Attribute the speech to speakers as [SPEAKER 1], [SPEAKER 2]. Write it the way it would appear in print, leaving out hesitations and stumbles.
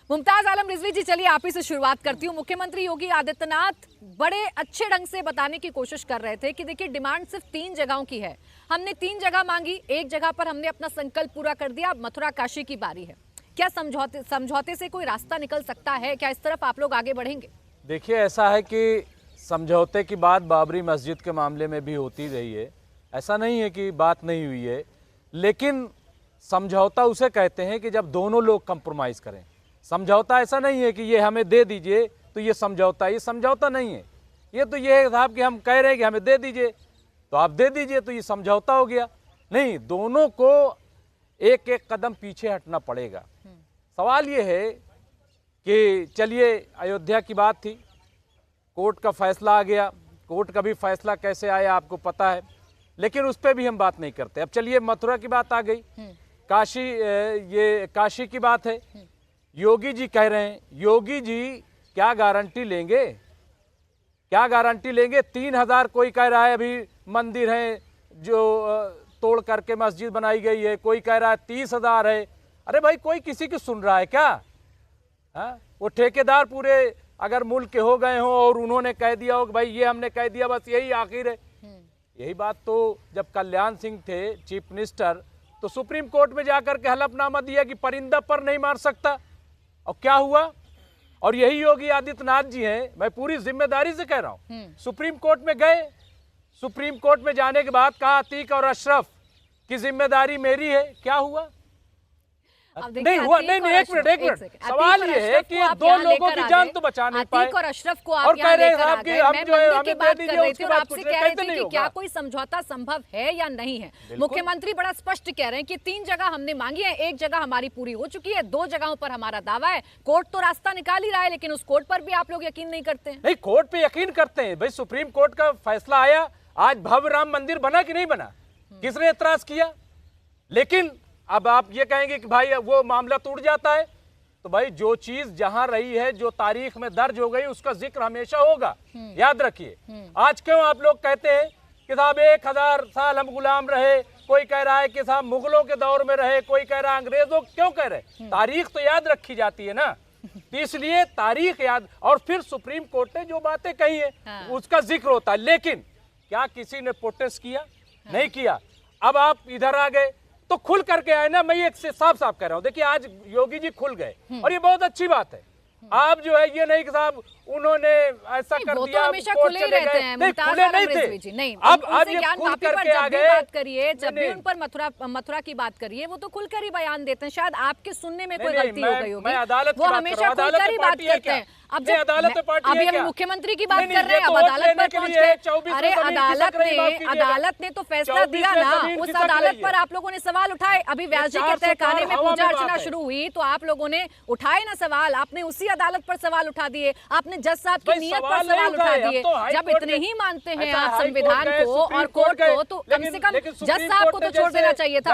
[SPEAKER 1] मुमताज आलम रिजवी जी, चलिए आप ही से शुरुआत करती हूँ। मुख्यमंत्री योगी आदित्यनाथ बड़े अच्छे ढंग से बताने की कोशिश कर रहे थे कि देखिए डिमांड सिर्फ 3 जगहों की है, हमने 3 जगह मांगी, एक जगह पर हमने अपना संकल्प पूरा कर दिया, अब मथुरा काशी की बारी है। क्या समझौते से कोई रास्ता निकल सकता है? क्या इस तरफ आप लोग आगे बढ़ेंगे?
[SPEAKER 2] देखिए, ऐसा है कि समझौते की बात बाबरी मस्जिद के मामले में भी होती रही है, ऐसा नहीं है कि बात नहीं हुई है, लेकिन समझौता उसे कहते हैं कि जब दोनों लोग कंप्रोमाइज़ करें। समझौता ऐसा नहीं है कि ये हमें दे दीजिए तो ये समझौता, ये समझौता नहीं है। ये तो ये है साहब कि हम कह रहे हैं कि हमें दे दीजिए तो आप दे दीजिए, तो ये समझौता हो गया। नहीं, दोनों को एक एक कदम पीछे हटना पड़ेगा। सवाल ये है कि चलिए अयोध्या की बात थी, कोर्ट का फैसला आ गया, कोर्ट का भी फैसला कैसे आया आपको पता है, लेकिन उस पर भी हम बात नहीं करते। अब चलिए मथुरा की बात आ गई, काशी, ये काशी की बात है। योगी जी कह रहे हैं, योगी जी क्या गारंटी लेंगे, क्या गारंटी लेंगे? 3000 कोई कह रहा है अभी मंदिर है जो तोड़ करके मस्जिद बनाई गई है, कोई कह रहा है 30,000 है। अरे भाई, कोई किसी की सुन रहा है क्या? हाँ, वो ठेकेदार पूरे अगर मुल्क के हो गए हों और उन्होंने कह दिया हो कि भाई ये हमने कह दिया, बस यही आखिर है। यही बात तो जब कल्याण सिंह थे चीफ मिनिस्टर, तो सुप्रीम कोर्ट में जाकर के हलफनामा दिया कि परिंदा पर नहीं मार सकता, और क्या हुआ? और यही योगी आदित्यनाथ जी हैं, मैं पूरी जिम्मेदारी से कह रहा हूं, सुप्रीम कोर्ट में गए, सुप्रीम कोर्ट में जाने के बाद कहा अतीक और अशरफ की जिम्मेदारी मेरी है। क्या हुआ? नहीं हुआ। नहीं, एक मिनट, सवाल ये है कि दो लोगों की जान तो बचा नहीं पाए,
[SPEAKER 1] और अशरफ को आप
[SPEAKER 2] और कह रहे हैं साहब कि हम जो है
[SPEAKER 1] की
[SPEAKER 2] हमें
[SPEAKER 1] बात
[SPEAKER 2] दे
[SPEAKER 1] कर रहे
[SPEAKER 2] दीजिए,
[SPEAKER 1] थे
[SPEAKER 2] उसके
[SPEAKER 1] और
[SPEAKER 2] बाद
[SPEAKER 1] आपसे
[SPEAKER 2] कुछ
[SPEAKER 1] कह रहे
[SPEAKER 2] नहीं
[SPEAKER 1] थे कि
[SPEAKER 2] होगा।
[SPEAKER 1] क्या कोई समझौता संभव है या नहीं है। मुख्यमंत्री बड़ा स्पष्ट कह रहे हैं कि 3 जगह हमने मांगी है, एक जगह हमारी पूरी हो चुकी है, 2 जगहों पर हमारा दावा है। कोर्ट तो रास्ता निकाल ही रहा है, लेकिन उस कोर्ट पर भी आप लोग यकीन नहीं करते हैं।
[SPEAKER 2] नहीं, कोर्ट पे यकीन करते हैं भाई। सुप्रीम कोर्ट का फैसला आया, आज भव्य राम मंदिर बना कि नहीं बना, किसने एतराज किया? लेकिन अब आप ये कहेंगे कि भाई वो मामला टूट जाता है, तो भाई जो चीज जहां रही है, जो तारीख में दर्ज हो गई, उसका जिक्र हमेशा होगा, याद रखिए। आज क्यों आप लोग कहते हैं कि साहब 1000 साल हम गुलाम रहे, कोई कह रहा है कि साहब मुगलों के दौर में रहे, कोई कह रहा है अंग्रेजों, क्यों कह रहे? तारीख तो याद रखी जाती है ना, तो इसलिए तारीख याद, और फिर सुप्रीम कोर्ट ने जो बातें कही है उसका जिक्र होता है। लेकिन क्या किसी ने प्रोटेस्ट किया? नहीं किया। अब आप इधर आ गए तो खुल करके आए ना, मैं एक से साफ साफ कह रहा हूं। देखिए, आज योगी जी खुल गए और ये बहुत अच्छी बात है। आप जो है ये नहीं कि साहब उन्होंने ऐसा कर दिया,
[SPEAKER 1] तो हमेशा खुले ही रहते हैं।
[SPEAKER 2] नहीं, खुले नहीं थे।
[SPEAKER 1] नहीं,
[SPEAKER 2] अब ये खुल करके आ गए।
[SPEAKER 1] बात करिए, जब भी उन पर मथुरा की बात करिए, वो तो खुलकर ही बयान देते हैं। शायद आपके सुनने में कोई गलती हो गई होगी, वो हमेशा खुलकर ही बात करते हैं। अब अभी हम मुख्यमंत्री की बात कर रहे हैं, अब अदालत पर पहुंच गए। अरे अदालत ने तो फैसला दिया ना, उस अदालत पर आप लोगों ने सवाल उठाए। अभी व्यास जी के तहखाने में पूजा अर्चना शुरू हुई तो आप लोगों ने उठाए ना सवाल, आपने उसी अदालत पर सवाल उठा दिए, आपने जज साहब की नियत पर सवाल उठा दिए। जब इतने ही मानते हैं आप संविधान को और कोर्ट को, तो कम से कम जज साहब को तो छोड़ देना चाहिए था।